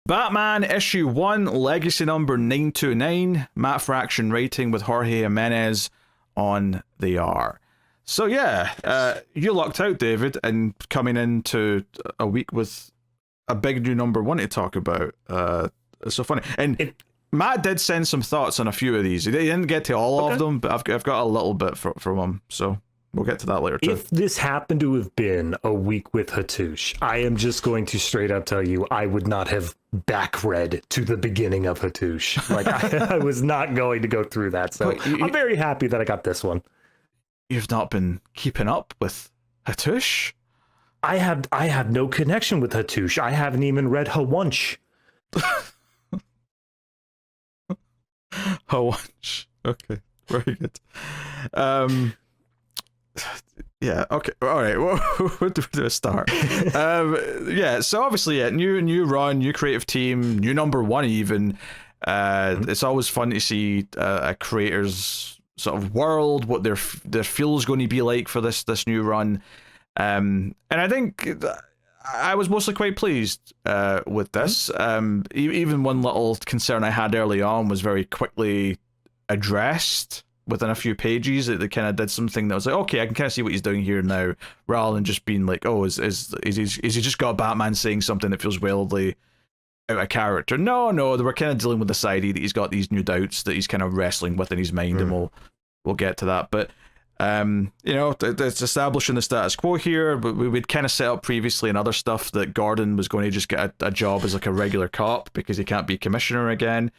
Batman issue 1, legacy number 929, Matt Fraction writing with Jorge Jimenez on the art. So yeah, you lucked out, David, and coming into a week with a big new number one to talk about. It's so funny. And Matt did send some thoughts on a few of these. He didn't get to all of them, but I've got a little bit from him. So we'll get to that later too. If this happened to have been a week with Hattush, I am just going to straight up tell you I would not have back-read to the beginning of Hattush. Like I was not going to go through that. So I'm very happy that I got this one. You've not been keeping up with Hattush? I have no connection with Hattush. I haven't even read Hawunch. Hawunch. Okay, very good. Yeah, okay, all right. Where do we start? Yeah, so obviously, new run, new creative team, new number one even. It's always fun to see a creator's sort of world, what their feel is going to be like for this new run. And I think I was mostly quite pleased with this. Even one little concern I had early on was very quickly addressed within a few pages. They kind of did something that was like, okay, I can kind of see what he's doing here now, rather than just being like, oh, is he just got Batman saying something that feels wildly out of character? No, they were kind of dealing with this idea that he's got these new doubts that he's kind of wrestling with in his mind, and we'll get to that. But it's establishing the status quo here, but we'd kind of set up previously in other stuff that Gordon was going to just get a job as like a regular cop because he can't be commissioner again.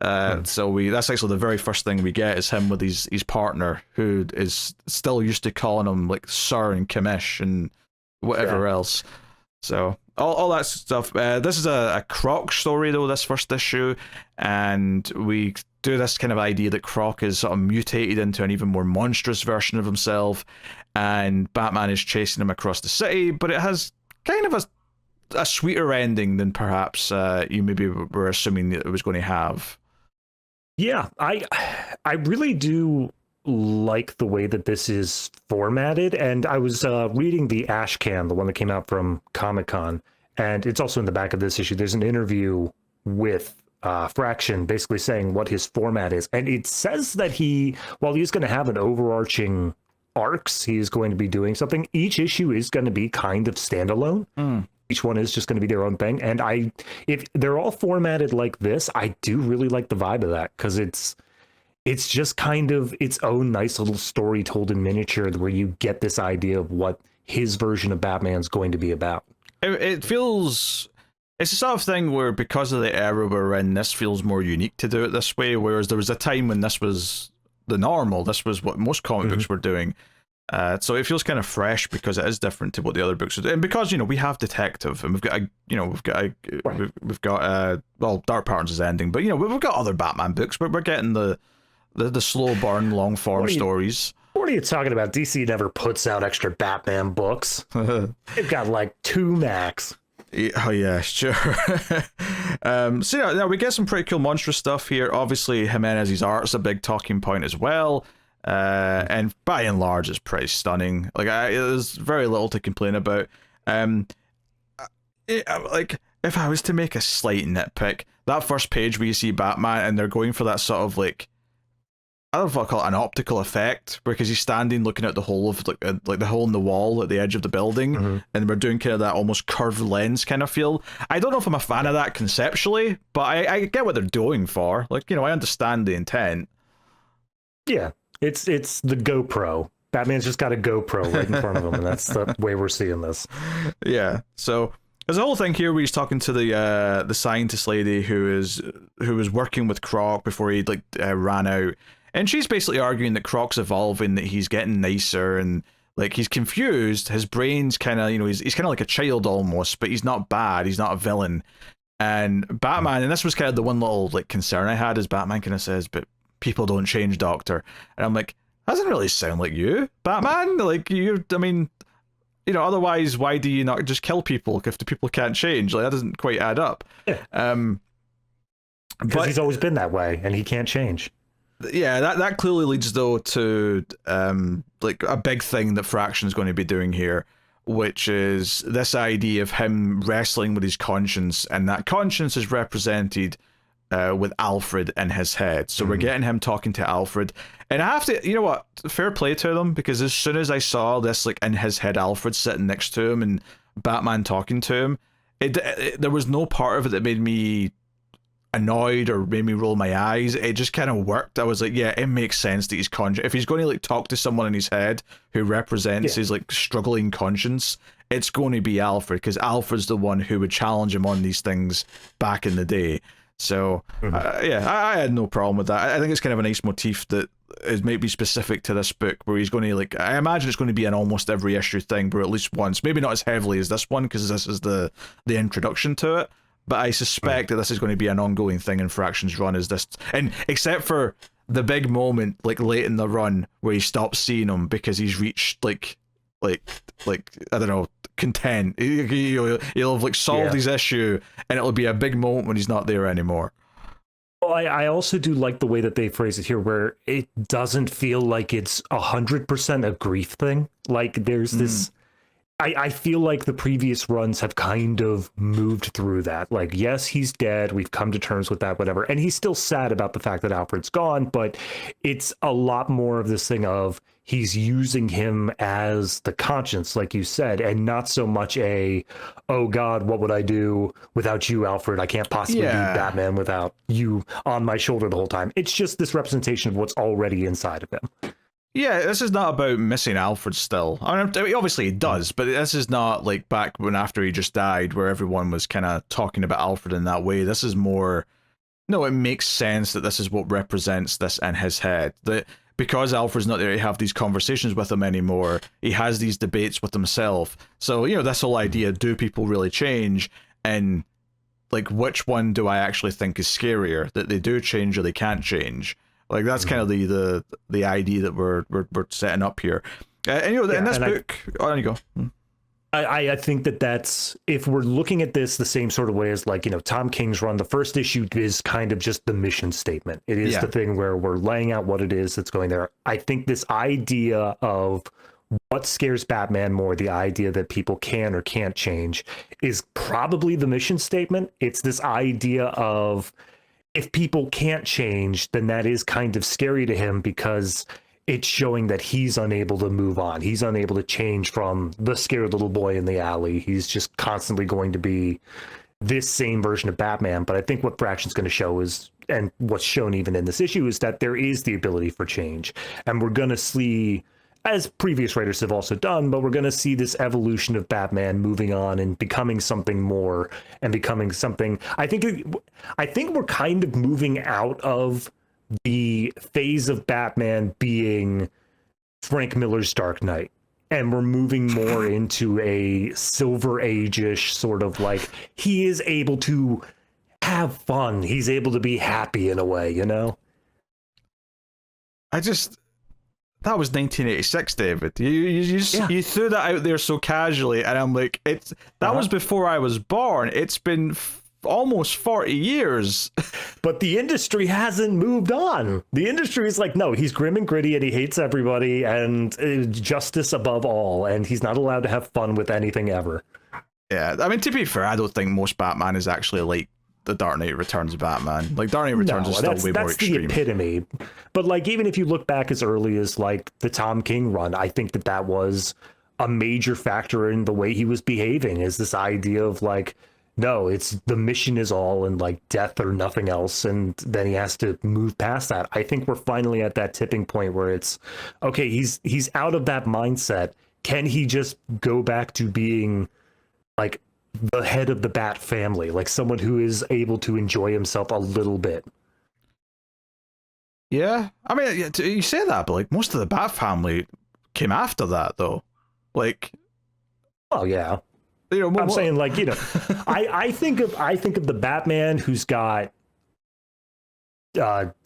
So that's actually the very first thing we get is him with his partner, who is still used to calling him like sir and commish and whatever else. So all that stuff. This is a Croc story though, this first issue, and we do this kind of idea that Croc is sort of mutated into an even more monstrous version of himself, and Batman is chasing him across the city, but it has kind of a sweeter ending than perhaps you maybe were assuming that it was going to have. Yeah, I really do like the way that this is formatted, and I was reading the Ashcan, the one that came out from Comic-Con, and it's also in the back of this issue. There's an interview with Fraction basically saying what his format is, and it says that while he's going to have an overarching arcs, he's going to be doing something. Each issue is going to be kind of standalone. Each one is just going to be their own thing, and if they're all formatted like this, I do really like the vibe of that, because it's just kind of its own nice little story told in miniature, where you get this idea of what his version of Batman's going to be about. It feels... It's the sort of thing where, because of the era we're in, this feels more unique to do it this way, whereas there was a time when this was the normal. This was what most comic books were doing. So it feels kind of fresh because it is different to what the other books are doing. And because, we have Detective, and we've got well, Dark Patterns is ending, but, we've got other Batman books, but we're getting the slow burn, long form stories. What are you talking about? DC never puts out extra Batman books. They've got like 2 max. Oh yeah, sure. So now we get some pretty cool monstrous stuff here. Obviously, Jimenez's art's a big talking point as well, and by and large, it's pretty stunning. Like, there's very little to complain about. Like, if I was to make a slight nitpick, that first page where you see Batman and they're going for that sort of like, I don't know if I'll call it an optical effect, because he's standing looking at the hole of like the hole in the wall at the edge of the building, and we're doing kind of that almost curved lens kind of feel. I don't know if I'm a fan of that conceptually, but I get what they're going for. Like, I understand the intent. Yeah, it's the GoPro. Batman's just got a GoPro right in front of him, and that's the way we're seeing this. Yeah, so there's a whole thing here where he's talking to the scientist lady who was working with Croc before he ran out. And she's basically arguing that Croc's evolving, that he's getting nicer, and like he's confused. His brain's kind of, he's kind of like a child almost, but he's not bad. He's not a villain. And Batman, and this was kind of the one little like concern I had, is Batman kind of says, "But people don't change, Doctor." And I'm like, that doesn't really sound like you, Batman. Like otherwise, why do you not just kill people if the people can't change? Like, that doesn't quite add up. Yeah. Because he's always been that way, and he can't change. Yeah, that clearly leads though to like a big thing that Fraction is going to be doing here, which is this idea of him wrestling with his conscience, and that conscience is represented with Alfred in his head. So we're getting him talking to Alfred, and I have to, you know what, fair play to them, because as soon as I saw this, like, in his head Alfred sitting next to him and Batman talking to him, there was no part of it that made me annoyed or made me roll my eyes. It just kind of worked. I was like, yeah, it makes sense that he's if he's going to, like, talk to someone in his head who represents his, like, struggling conscience, it's going to be Alfred, because Alfred's the one who would challenge him on these things back in the day. So I had no problem with that. I think it's kind of a nice motif that is maybe specific to this book, where he's going to, like, I imagine it's going to be an almost every issue thing, but at least once, maybe not as heavily as this one, because this is the introduction to it, but I suspect that this is going to be an ongoing thing in Fraction's run, is this, and except for the big moment, like, late in the run where he stops seeing him because he's reached like I don't know, content. He'll have, like, solved his issue, and it'll be a big moment when he's not there anymore. Well, I also do like the way that they phrase it here, where it doesn't feel like it's 100% a grief thing. Like, there's this, I feel like the previous runs have kind of moved through that. Like, yes, he's dead. We've come to terms with that, whatever. And he's still sad about the fact that Alfred's gone, but it's a lot more of this thing of he's using him as the conscience, like you said, and not so much oh God, what would I do without you, Alfred? I can't possibly be Batman without you on my shoulder the whole time. It's just this representation of what's already inside of him. Yeah, this is not about missing Alfred still. I mean, obviously it does, but this is not like back when after he just died, where everyone was kind of talking about Alfred in that way. This is more, no, it makes sense that this is what represents this in his head. That because Alfred's not there to have these conversations with him anymore, he has these debates with himself. So, you know, this whole idea, do people really change? And, like, which one do I actually think is scarier? That they do change or they can't change? Like, that's kind of the idea that we're setting up here. And, you know, in this book, there you go. I think that's, if we're looking at this the same sort of way as, like, you know, Tom King's run, the first issue is kind of just the mission statement. It is the thing where we're laying out what it is that's going there. I think this idea of what scares Batman more, the idea that people can or can't change, is probably the mission statement. It's this idea of, if people can't change, then that is kind of scary to him, because it's showing that he's unable to move on. He's unable to change from the scared little boy in the alley. He's just constantly going to be this same version of Batman. But I think what Fraction's going to show is, and what's shown even in this issue, is that there is the ability for change. And we're going to see, as previous writers have also done, but we're going to see this evolution of Batman moving on and becoming something more, and becoming something. I think we're kind of moving out of the phase of Batman being Frank Miller's Dark Knight, and we're moving more into a Silver Age-ish sort of, like, he is able to have fun. He's able to be happy in a way, you know? That was 1986, David. You threw that out there so casually, and I'm like, that was before I was born. It's been almost 40 years. But the industry hasn't moved on. The industry is like, no, he's grim and gritty, and he hates everybody, and justice above all, and he's not allowed to have fun with anything ever. Yeah, I mean, to be fair, I don't think most Batman is actually like the Dark Knight Returns Batman. Like, Dark Knight Returns is still way more extreme. That's the epitome. But, like, even if you look back as early as, like, the Tom King run, I think that was a major factor in the way he was behaving, is this idea of, like, no, it's the mission is all, and, like, death or nothing else, and then he has to move past that. I think we're finally at that tipping point where it's, okay, he's out of that mindset. Can he just go back to being, like, the head of the Bat family, like someone who is able to enjoy himself a little bit? Yeah, I mean, you say that, but, like, most of the Bat family came after that, though. Like, oh yeah, you know, I'm saying, like, you know, I think of the Batman who's got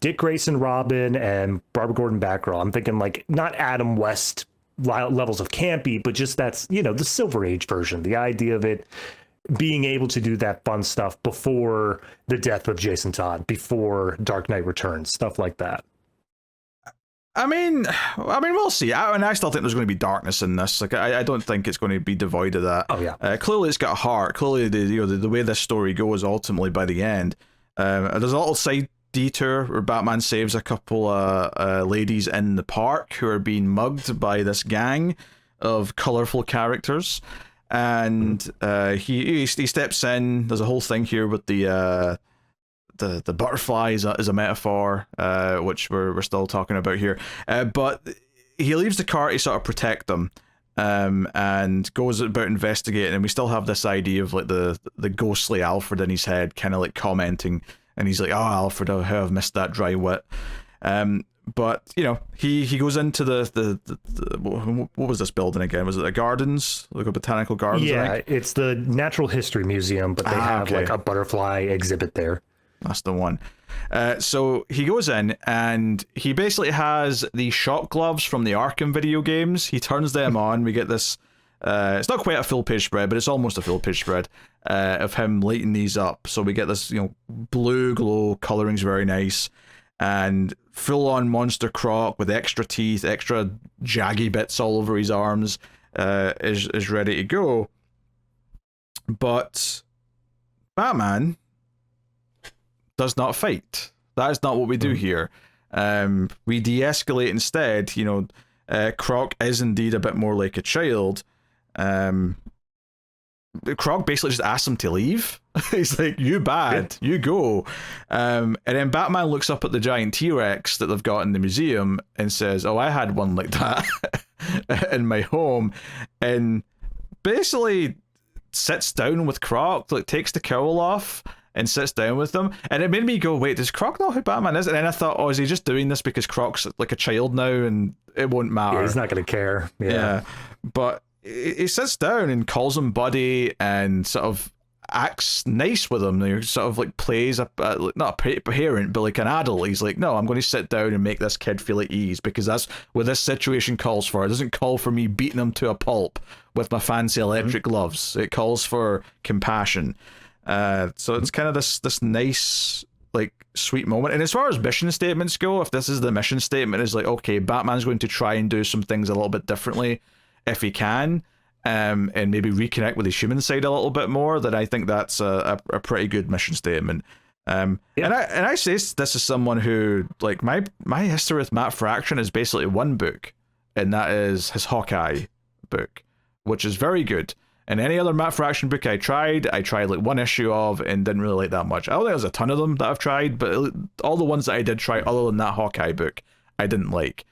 Dick Grayson, Robin, and Barbara Gordon Batgirl. I'm thinking, like, not Adam West levels of campy, but just that's, you know, the Silver Age version, the idea of it being able to do that fun stuff before the death of Jason Todd, before Dark Knight Returns, stuff like that. we'll see. I still think there's going to be darkness in this. Like, I don't think it's going to be devoid of that. Oh yeah. Clearly, it's got a heart. Clearly, the way this story goes, ultimately by the end, there's a little side detour where Batman saves a couple ladies in the park who are being mugged by this gang of colorful characters, and he steps in. There's a whole thing here with the butterfly is a metaphor, which we're still talking about here. But he leaves the car to sort of protect them, and goes about investigating. And we still have this idea of like the ghostly Alfred in his head, kind of like commenting, and he's like, "Oh, Alfred, how I've missed that dry wit." But he goes into the what was this building again? Was it the gardens, like a botanical gardens? Yeah, it's the Natural History Museum, but they have like a butterfly exhibit there. That's the one. So he goes in and he basically has the shock gloves from the Arkham video games. He turns them on. We get this. It's not quite a full page spread, but it's almost a full page spread of him lighting these up. So we get this, blue glow. Coloring's very nice, and full on Monster Croc with extra teeth, extra jaggy bits all over his arms, is ready to go. But Batman does not fight. That is not what we do here. We de-escalate instead. Croc is indeed a bit more like a child. Croc basically just asks him to leave. He's like, "You bad, you go." And then Batman looks up at the giant T-Rex that they've got in the museum and says, "Oh, I had one like that in my home," and basically sits down with Croc, like takes the cowl off and sits down with them. And it made me go, wait, does Croc know who Batman is? And then I thought, oh, is he just doing this because Croc's like a child now and it won't matter? Yeah, he's not going to care. Yeah. But he sits down and calls him buddy and sort of acts nice with him. He sort of like plays not a parent, but like an adult. He's like, no, I'm going to sit down and make this kid feel at ease because that's what this situation calls for. It doesn't call for me beating him to a pulp with my fancy electric gloves. It calls for compassion. So it's kind of this nice, like, sweet moment. And as far as mission statements go, if this is the mission statement, is like, okay, Batman's going to try and do some things a little bit differently if he can, and maybe reconnect with his human side a little bit more, then I think that's a pretty good mission statement. And I say this as someone who, like, my history with Matt Fraction is basically one book, and that is his Hawkeye book, which is very good. And any other Matt Fraction book I tried like one issue of and didn't really like that much. I don't think there's a ton of them that I've tried, but all the ones that I did try other than that Hawkeye book, I didn't like.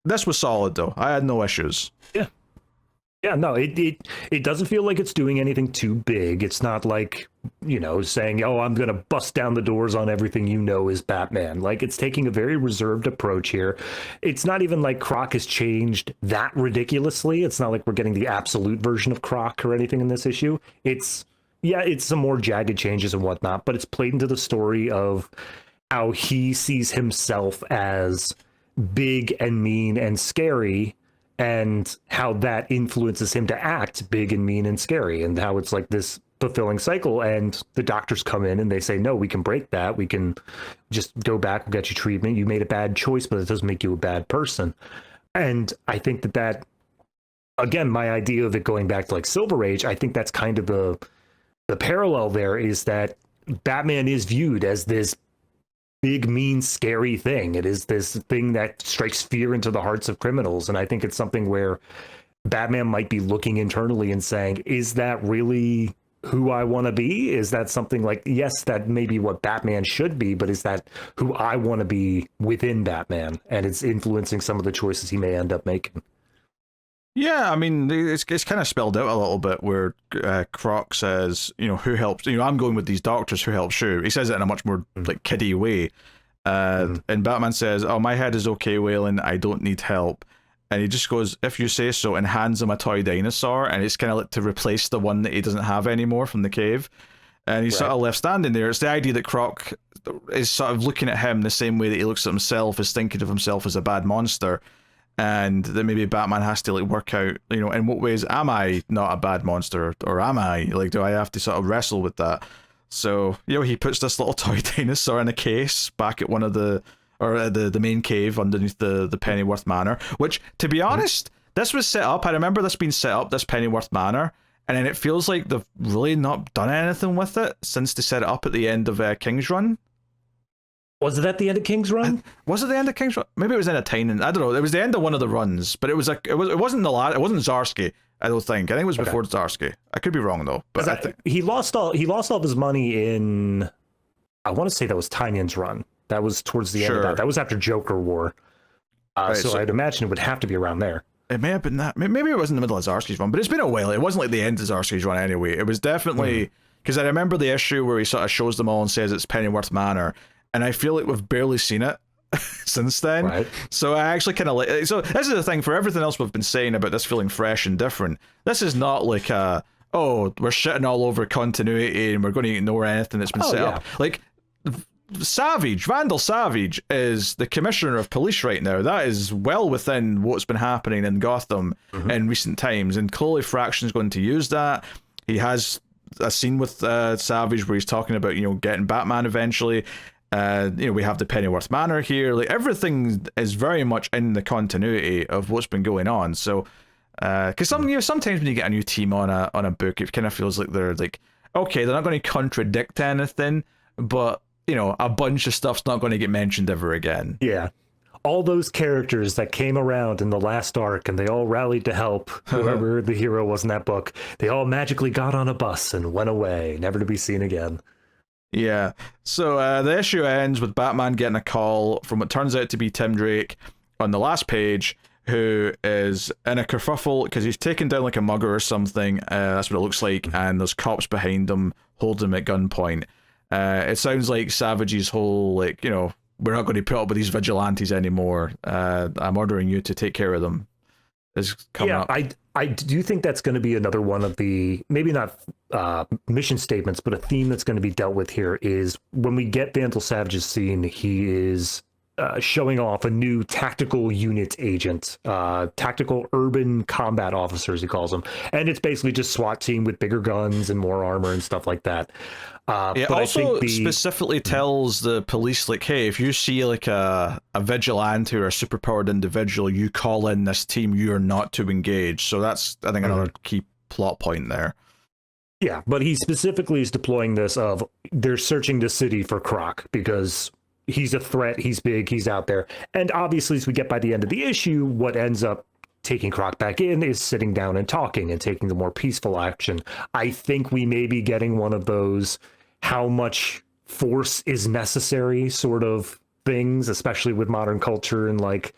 This was solid though. I had no issues. Yeah. Yeah, no, it doesn't feel like it's doing anything too big. It's not like, saying, oh, I'm going to bust down the doors on everything is Batman. Like, it's taking a very reserved approach here. It's not even like Croc has changed that ridiculously. It's not like we're getting the absolute version of Croc or anything in this issue. It's some more jagged changes and whatnot, but it's played into the story of how he sees himself as big and mean and scary, and how that influences him to act big and mean and scary, and how it's like this fulfilling cycle. And the doctors come in and they say, no, we can break that. We can just go back, we'll get you treatment. You made a bad choice, but it doesn't make you a bad person. And I think that again, my idea of it going back to like Silver Age, I think that's kind of the parallel there, is that Batman is viewed as this big, mean, scary thing. It is this thing that strikes fear into the hearts of criminals. And I think it's something where Batman might be looking internally and saying, is that really who I want to be? Is that something like, yes, that may be what Batman should be, but is that who I want to be within Batman? And it's influencing some of the choices he may end up making. Yeah, I mean, it's kind of spelled out a little bit where Croc says, who helps? I'm going with these doctors, who helps you? He says it in a much more like kiddie way. And Batman says, oh, my head is okay, Wayland, I don't need help. And he just goes, if you say so, and hands him a toy dinosaur, and it's kind of like to replace the one that he doesn't have anymore from the cave. And he's sort of left standing there. It's the idea that Croc is sort of looking at him the same way that he looks at himself, is thinking of himself as a bad monster. And then maybe Batman has to like work out, in what ways am I not a bad monster, or am I? Like, do I have to sort of wrestle with that? So, he puts this little toy dinosaur in a case back at one of the or the main cave underneath the Pennyworth Manor. Which, to be honest, this was set up. I remember this being set up, this Pennyworth Manor, and then it feels like they've really not done anything with it since they set it up at the end of King's Run. Was it at the end of King's Run? Was it the end of King's Run? Maybe it was in a Tynan. I don't know. It was the end of one of the runs, but it wasn't the last. It wasn't Zarsky. I don't think. I think it was before Zarsky. I could be wrong though. But I think he lost all of his money in. I want to say that was Tynan's run. That was towards the end of that. That was after Joker War. So I'd imagine it would have to be around there. It may have been that. Maybe it was in the middle of Zarsky's run, but it's been a while. It wasn't like the end of Zarsky's run anyway. It was definitely because I remember the issue where he sort of shows them all and says it's Pennyworth Manor, and I feel like we've barely seen it since then. Right. So I actually kind of like. So this is the thing for everything else we've been saying about this feeling fresh and different. This is not like we're shitting all over continuity and we're going to ignore anything that's been set up. Like Vandal Savage is the commissioner of police right now. That is well within what's been happening in Gotham in recent times, and clearly Fraction's going to use that. He has a scene with Savage where he's talking about getting Batman eventually. We have the Pennyworth Manor here. Like everything is very much in the continuity of what's been going on. So, because sometimes when you get a new team on a book, it kind of feels like they're like, okay, they're not going to contradict anything, but a bunch of stuff's not going to get mentioned ever again. Yeah, all those characters that came around in the last arc, and they all rallied to help whoever the hero was in that book. They all magically got on a bus and went away, never to be seen again. Yeah, so the issue ends with Batman getting a call from what turns out to be Tim Drake on the last page, who is in a kerfuffle because he's taken down like a mugger or something. That's what it looks like, and there's cops behind him holding him at gunpoint. It sounds like Savage's whole, like, we're not going to put up with these vigilantes anymore. I'm ordering you to take care of them is coming up. I do think that's going to be another one of the, maybe not mission statements, but a theme that's going to be dealt with here is when we get Vandal Savage's scene, he is showing off a new tactical unit agent, tactical urban combat officers, he calls them. And it's basically just SWAT team with bigger guns and more armor and stuff like that. It also specifically tells the police, like, hey, if you see like a vigilante or a superpowered individual, you call in this team, you are not to engage. So that's, I think, another key plot point there. Yeah, but he specifically is deploying this of they're searching the city for Croc because he's a threat, he's big, he's out there. And obviously, as we get by the end of the issue, what ends up taking Croc back in is sitting down and talking and taking the more peaceful action. I think we may be getting one of those how much force is necessary sort of things, especially with modern culture and like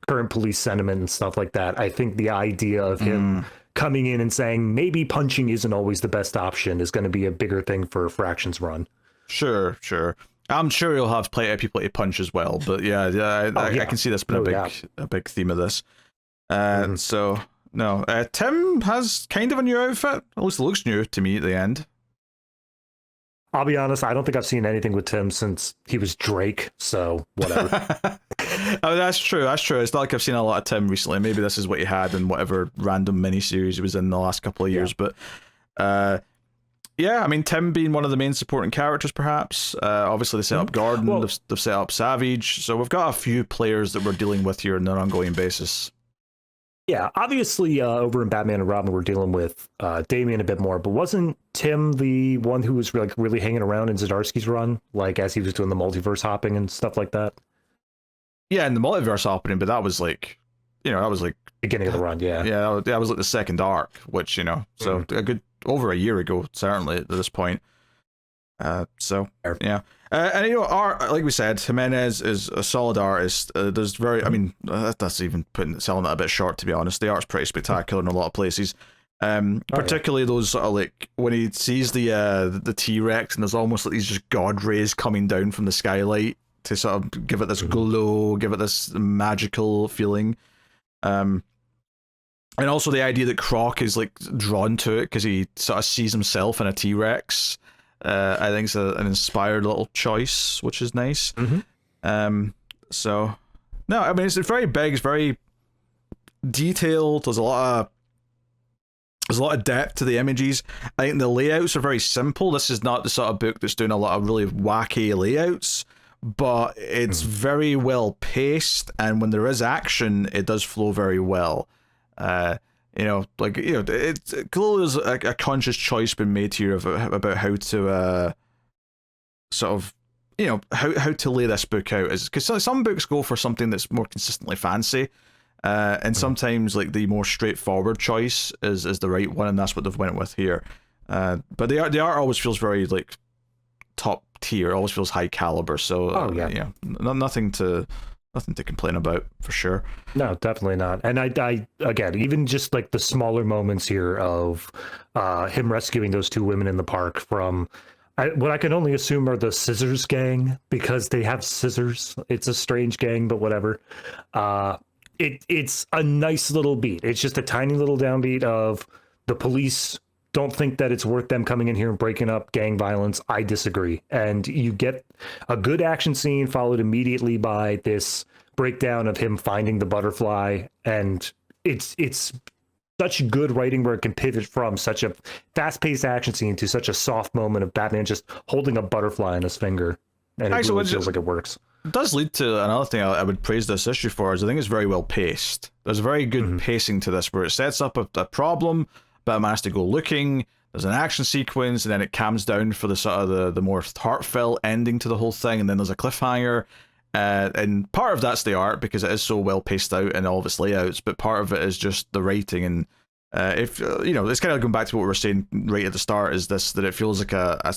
current police sentiment and stuff like that. I think the idea of him coming in and saying maybe punching isn't always the best option is going to be a bigger thing for Fraction's run. Sure. I'm sure you'll have plenty of people to punch as well, but I can see this being a big theme of this. So no, Tim has kind of a new outfit. At least it looks new to me at the end. I'll be honest, I don't think I've seen anything with Tim since he was Drake, so whatever. Oh, that's true. It's not like I've seen a lot of Tim recently. Maybe this is what he had in whatever random miniseries he was in the last couple of years. But I mean, Tim being one of the main supporting characters, perhaps. Obviously, they set up Gordon, they've set up Savage. So we've got a few players that we're dealing with here on an ongoing basis. Yeah, obviously, over in Batman and Robin, we're dealing with Damian a bit more, but wasn't Tim the one who was like really hanging around in Zdarsky's run, like as he was doing the multiverse hopping and stuff like that? Yeah, in the multiverse hopping, but that was like, that was like beginning of the run. Yeah, that was like the second arc, which so a good over a year ago, certainly at this point. And like we said, Jimenez is a solid artist. There's that's even selling it a bit short, to be honest. The art's pretty spectacular in a lot of places. Particularly those sort of like when he sees the T-Rex and there's almost like these just god rays coming down from the skylight to sort of give it this glow, give it this magical feeling. And also the idea that Croc is like drawn to it because he sort of sees himself in a T-Rex. I think it's an inspired little choice, which is nice. So, no, I mean, it's very big, it's very detailed. There's a lot of depth to the images. I think the layouts are very simple. This is not the sort of book that's doing a lot of really wacky layouts, but it's very well paced, and when there is action, it does flow very well. It's clearly there's a conscious choice been made here about how to sort of, how to lay this book out, is because some books go for something that's more consistently fancy, and sometimes like the more straightforward choice is the right one, and that's what they've went with here. But the art always feels very like top tier, always feels high caliber. So nothing to complain about for sure. No, definitely not. And I again, even just like the smaller moments here of him rescuing those two women in the park from what I can only assume are the Scissors Gang, because they have scissors. It's a strange gang, but whatever. It's a nice little beat. It's just a tiny little downbeat of the police don't think that it's worth them coming in here and breaking up gang violence. I disagree. And you get a good action scene followed immediately by this breakdown of him finding the butterfly. And it's such good writing where it can pivot from such a fast-paced action scene to such a soft moment of Batman just holding a butterfly in his finger. And it really feels like it works. It does lead to another thing I would praise this issue for, is I think it's very well paced. There's a very good pacing to this, where it sets up a problem, Batman has to go looking, there's an action sequence, and then it calms down for the sort of the more heartfelt ending to the whole thing, and then there's a cliffhanger. And part of that's the art, because it is so well paced out in all of its layouts, but part of it is just the writing. And it's kind of going back to what we were saying right at the start, is this, that it feels like a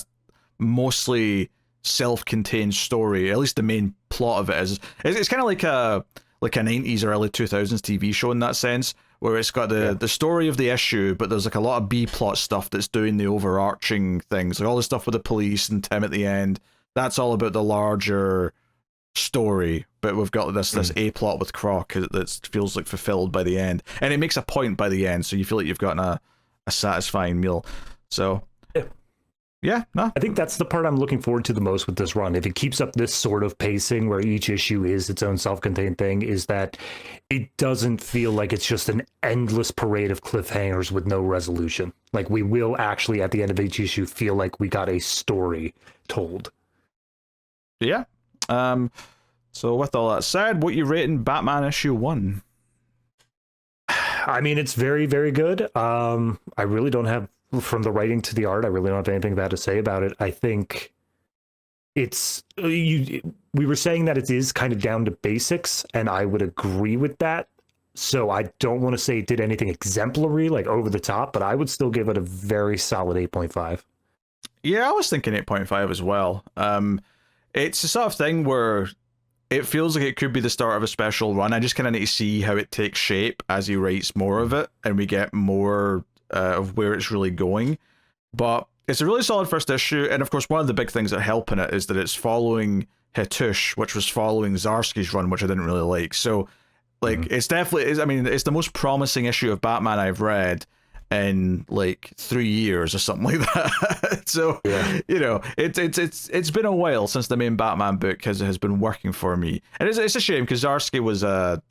mostly self-contained story. At least the main plot of it is. It's kind of like a 90s or early 2000s TV show in that sense, where it's got the story of the issue, but there's like a lot of B-plot stuff that's doing the overarching things, like all the stuff with the police and Tim at the end. That's all about the larger story, but we've got this A-plot with Croc that feels like fulfilled by the end, and it makes a point by the end, so you feel like you've gotten a satisfying meal. So yeah, no, I think that's the part I'm looking forward to the most with this run. If it keeps up this sort of pacing where each issue is its own self-contained thing, is that it doesn't feel like it's just an endless parade of cliffhangers with no resolution. Like, we will actually, at the end of each issue, feel like we got a story told. Yeah. So with all that said, what you rating Batman issue 1? I mean, it's very, very good. I really don't have, from the writing to the art, I really don't have anything bad to say about it. I think it's, we were saying that it is kind of down to basics, and I would agree with that. So I don't want to say it did anything exemplary, like over the top, but I would still give it a very solid 8.5. Yeah, I was thinking 8.5 as well. It's the sort of thing where it feels like it could be the start of a special run. I just kind of need to see how it takes shape as he writes more of it, and we get more of where it's really going. But it's a really solid first issue, and of course one of the big things that help in it is that it's following Hitush, which was following Zdarsky's run, which I didn't really like. So like it's definitely, I mean, it's the most promising issue of Batman I've read in like 3 years or something like that. So it's been a while since the main Batman book has been working for me, and it's a shame, because Zdarsky was a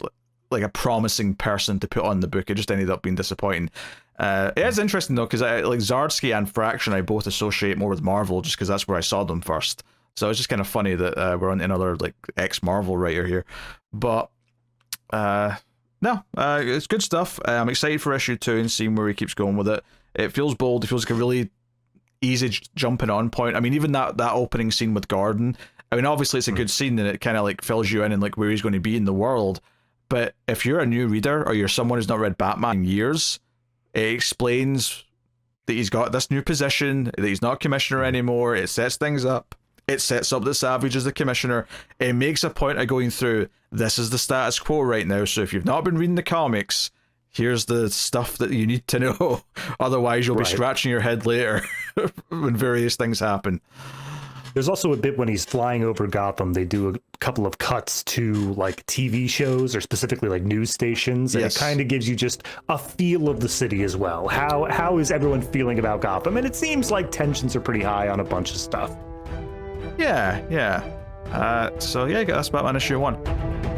promising person to put on the book. It just ended up being disappointing. It is interesting though, because like Zdarsky and Fraction I both associate more with Marvel, just because that's where I saw them first. So it's just kind of funny that we're on another like ex-Marvel writer here. But it's good stuff. I'm excited for issue 2 and seeing where he keeps going with it. It feels bold. It feels like a really easy jumping on point. I mean, even that opening scene with Gordon, I mean, obviously it's a good scene, and it kind of like fills you in and like where he's going to be in the world. But if you're a new reader, or you're someone who's not read Batman in years, it explains that he's got this new position, that he's not commissioner anymore. It sets things up. It sets up that Savage is the commissioner. It makes a point of going through, this is the status quo right now, so if you've not been reading the comics, here's the stuff that you need to know. Otherwise, you'll be scratching your head later when various things happen. There's also a bit when he's flying over Gotham, they do a couple of cuts to like TV shows, or specifically like news stations, and it kind of gives you just a feel of the city as well. How is everyone feeling about Gotham? And it seems like tensions are pretty high on a bunch of stuff. Yeah. So yeah, that's Batman issue 1.